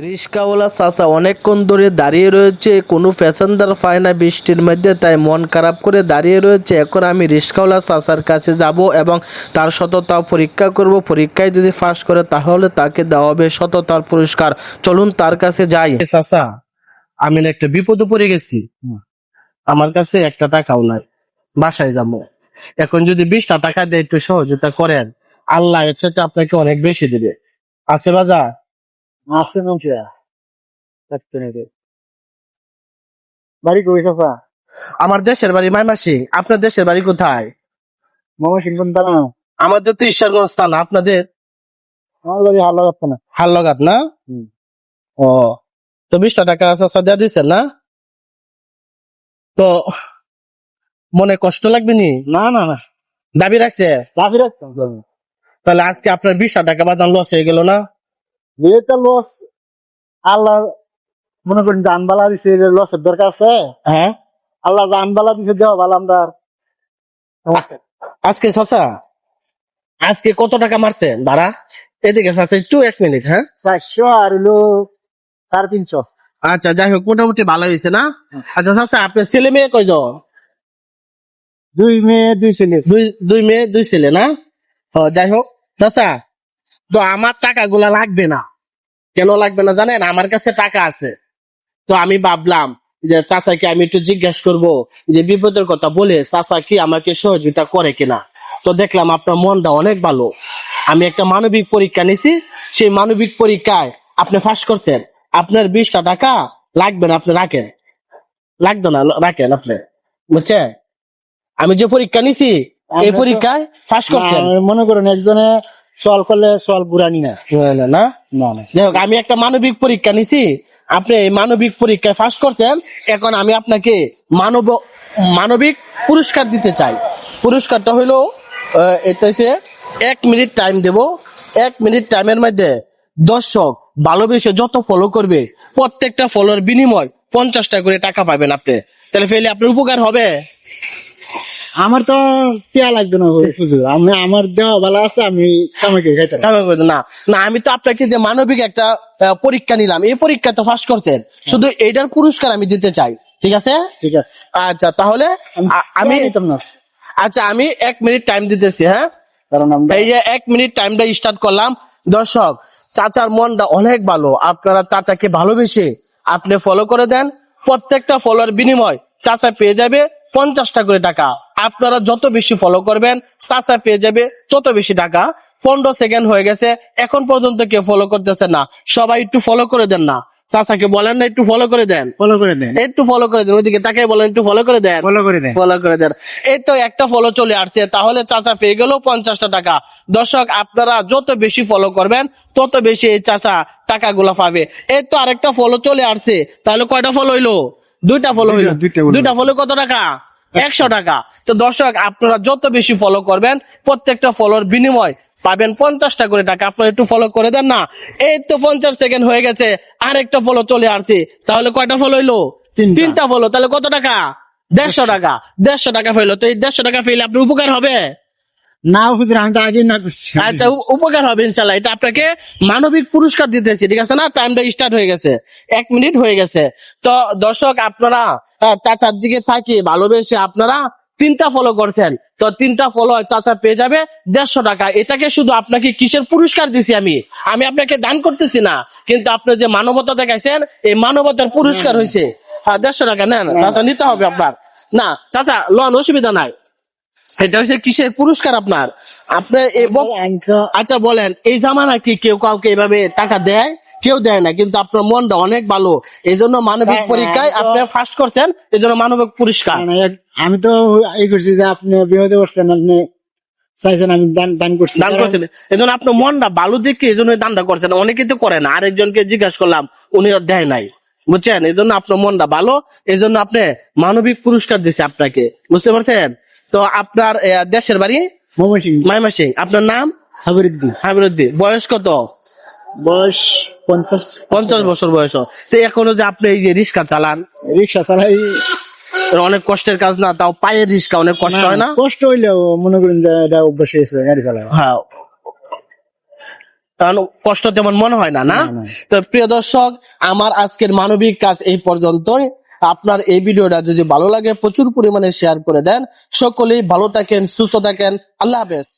রিক্সাওয়ালা চাচা অনেকক্ষণ ধরে দাঁড়িয়ে রয়েছে, কোনো প্যাসেঞ্জার পায় না বৃষ্টির মধ্যে, তাই মন খারাপ করে দাঁড়িয়ে রয়েছে। এখন আমি রিক্সাওয়ালা চাচার কাছে যাব এবং তার সততা পরীক্ষা করব। পরীক্ষায় যদি পাস করে তাহলে তাকে দেওয়া হবে সততার পুরস্কার। চলুন তার কাছে যাই। চাচা, আমি না একটা বিপদে পড়ে গেছি। আমার কাছে একটা টাকাও নাই, বাসায় যাবো। এখন যদি 20টা টাকা দিয়ে একটু সহযোগিতা করেন, আল্লাহ এর সাথে আপনাকে অনেক বেশি দিবে। আছে বাজার? আছে নৌকা থাকতে নাকি বাড়ি কই চাচা? আমার দেশের বাড়ি মাইমাসিং। আপনার দেশের বাড়ি কোথায়? মামা সিংহ না আমাদের তো ঈশ্বরগঞ্জ থানা। আপনাদের? আমার বাড়ি হাল লাগছে না। হালগাত না? ও, তো 20টা টাকা চাচা দিয়ে দিচ্ছেন না? তো মনে কষ্ট লাগবে নি? না না না দাবি রাখছে? রাখি রাখতাম তাহলে আজকে আপনার 20টা টাকা বাদান লস হয়ে গেল না? বিয়েটা লস আল্লাহ মনে করেন জানবালা দিছে লসের দরকার আছে। হ্যাঁ, আল্লাহ জানবালা দিছে দেওয়া ভালো আমরা আজকে চাচা আজকে কত টাকা মারছেন ভাড়া? এদিকে চাচা একটু 1 মিনিট। হ্যাঁ, 400 আর হলো 350। আচ্ছা, যাই হোক, মোটামুটি ভালো হয়েছে না? আচ্ছা চাচা, আপনার ছেলে মেয়ে কয়জন? 2 মেয়ে 2 ছেলে। দুই মেয়ে 2 ছেলে না? ও, যাই হোক চাচা, তো আমার টাকাগুলা লাগবে না। কেন লাগবে না জানেন? আমার কাছে টাকা আছে। তো আমি ভাবলাম যে চাচাকে আমি একটু জিজ্ঞাসা করব যে বিপদের কথা বলে চাচা কি আমাকে সহযোগিতা করে কিনা। তো দেখলাম আপনার মনটা অনেক ভালো। আমি একটা মানবিক পরীক্ষা নিছি, সেই মানবিক পরীক্ষায় আপনি ফাঁস করছেন। আপনার 20টা টাকা লাগবে না, আপনি রাখেন। লাগতো না, রাখেন আপনি, বুঝছেন? আমি যে পরীক্ষা নিছি এই পরীক্ষায় ফাঁস করছেন। মনে করেন একজনে সল করলে সল বুড়ানি না না না না। যাই হোক, আমি একটা মানবিক পরীক্ষা নিছি, আপনি এই মানবিক পরীক্ষায় পাস করছেন। এখন আমি আপনাকে মানবিক পুরস্কার দিতে চাই। পুরস্কারটা হইলো এটা হচ্ছে 1 মিনিট টাইম দেব। 1 মিনিট টাইমের মধ্যে দর্শক ভালোবেসে যত ফলো করবে প্রত্যেকটা ফলোর বিনিময় 50টা করে টাকা পাবেন আপনি। তাহলে ফেলে আপনার উপকার হবে। আমার তো পেয়া লাগবে না হুজুর, আমি আমার দেওয়া ভালো আছে, আমি কামাকে খাইতে না না, আমি তো আপনাকে যে মানবিক একটা পরীক্ষা নিলাম, এই পরীক্ষা তো ফাঁস করছেন, শুধু এইটার পুরস্কার আমি দিতে চাই। ঠিক আছে? ঠিক আছে। আচ্ছা, তাহলে আমি নিতাম না আচ্ছা, আমি 1 মিনিট টাইম দিতেছি। হ্যাঁ, কারণ আমরা এই যে 1 মিনিট টাইমটা স্টার্ট করলাম। দর্শক, চাচার মনটা অনেক ভালো। আপনারা চাচাকে ভালোবেসে আপনি ফলো করে দেন। প্রত্যেকটা ফলোর বিনিময় চাচা পেয়ে যাবে 50টা করে টাকা। আপনারা যত বেশি ফলো করবেন চাচা পেয়ে যাবে তত বেশি টাকা। 15 সেকেন্ড হয়ে গেছে, এখন পর্যন্ত কেউ ফলো করতেছে না। সবাই একটু ফলো করে দেন না, চাচাকে বলেন না একটু ফলো করে দেন। ফলো করে দেন, একটু ফলো করে দেন, ওইদিকে তাকে বলেন একটু ফলো করে দেন। ফলো করে দেন। ফলো করে দেন। এই তো একটা ফলো চলে আসছে, তাহলে চাচা পেয়ে গেল 50টা টাকা। দর্শক, আপনারা যত বেশি ফলো করবেন তত বেশি এই চাচা টাকাগুলা পাবে। এই তো আরেকটা ফলো চলে আসছে, তাহলে কয়টা ফলো হইলো? 2টা ফলো হইলো। দুইটা follow। 2টা ফলো কত টাকা? 100 টাকা। তো দর্শক, আপনারা যত বেশি ফলো করবেন প্রত্যেকটা ফলোর বিনিময় পাবেন 50টা করে টাকা। আপনারা একটু ফলো করে দেন না। এই তো 50 সেকেন্ড হয়ে গেছে, আরেকটা ফলো চলে আসছে, তাহলে কয়টা ফলো হইলো? 3টা ফলো। তাহলে কত টাকা? 150 টাকা। 150 টাকা ফেলো। তো এই 150 টাকা ফেলে আপনার উপকার হবে না হুজুর, আমি তো আগে না করছি। আচ্ছা, উপকার হবে ইনশাল্লাহ। এটা আপনাকে মানবিক পুরস্কার দিতেছি। ঠিক আছে না? টাইমটা স্টার্ট হয়ে গেছে, 1 মিনিট হয়ে গেছে। তো দর্শক, আপনারা চাচার দিকে থাকি ভালোবেসে আপনারা 3টা ফলো করছেন, তো 3টা ফলো চাচা পেয়ে যাবে 150 টাকা। এটাকে শুধু আপনাকে কিসের পুরস্কার দিছি? আমি আপনাকে দান করতেছি না, কিন্তু আপনি যে মানবতা দেখাইছেন এই মানবতার পুরস্কার হয়েছে। হ্যাঁ, 150 টাকা নেন চাচা, নিতে হবে আপনার। না চাচা, লোন অসুবিধা নাই। এটা হচ্ছে কিসের পুরস্কার আপনার? আপনার আচ্ছা বলেন, এই জামানা কি কেউ কাউকে এভাবে টাকা দেয়? কেউ দেয় না, কিন্তু আপনার মনটা অনেক ভালো, এই জন্য মানবিক পরীক্ষায় আপনি ফার্স্ট করছেন, এই জন্য মানবিক পুরস্কার। আমি তো এই করছি যে আপনি বিপদে পড়ছেন, আপনি চাইছেন আমি দান করছি। দান করছেন, এই জন্য আপনার মনটা ভালো দেখে এই জন্য দানটা করছেন। অনেকে তো করে না, আরেকজনকে জিজ্ঞাসা করলাম উনি দেয় নাই, বুঝছেন? এই জন্য আপনার মনটা ভালো, এই জন্য আপনি মানবিক পুরস্কার দিছে আপনাকে, বুঝতে পারছেন? তো আপনার দেশের বাড়ি মাইমাসিং। আপনার নাম? সাবিরুদ্দিন। হাবিরুদ্দিন। বয়স কত? বয়স 50 বছর বয়স। তো এখনো যে আপনি এই যে রিক্সা চালান, রিক্সা চালাই, অনেক কষ্টের কাজ না? তাও পায়ের রিক্সা অনেক কষ্ট হয় না? কষ্ট হইলেও মনে করেন যে এটা অভ্যাস হয়েছে গাড়ি চালায়। হ্যাঁ, কারণ কষ্ট তেমন মনে হয় না, না? না, না। তো প্রিয় দর্শক, আমার আজকের মানবিক কাজ এই পর্যন্তই। আপনার এই ভিডিওটা যদি ভালো লাগে প্রচুর পরিমাণে শেয়ার করে দেন। সকলেই ভালো থাকেন, সুস্থ থাকেন। আল্লাহ হাফেজ।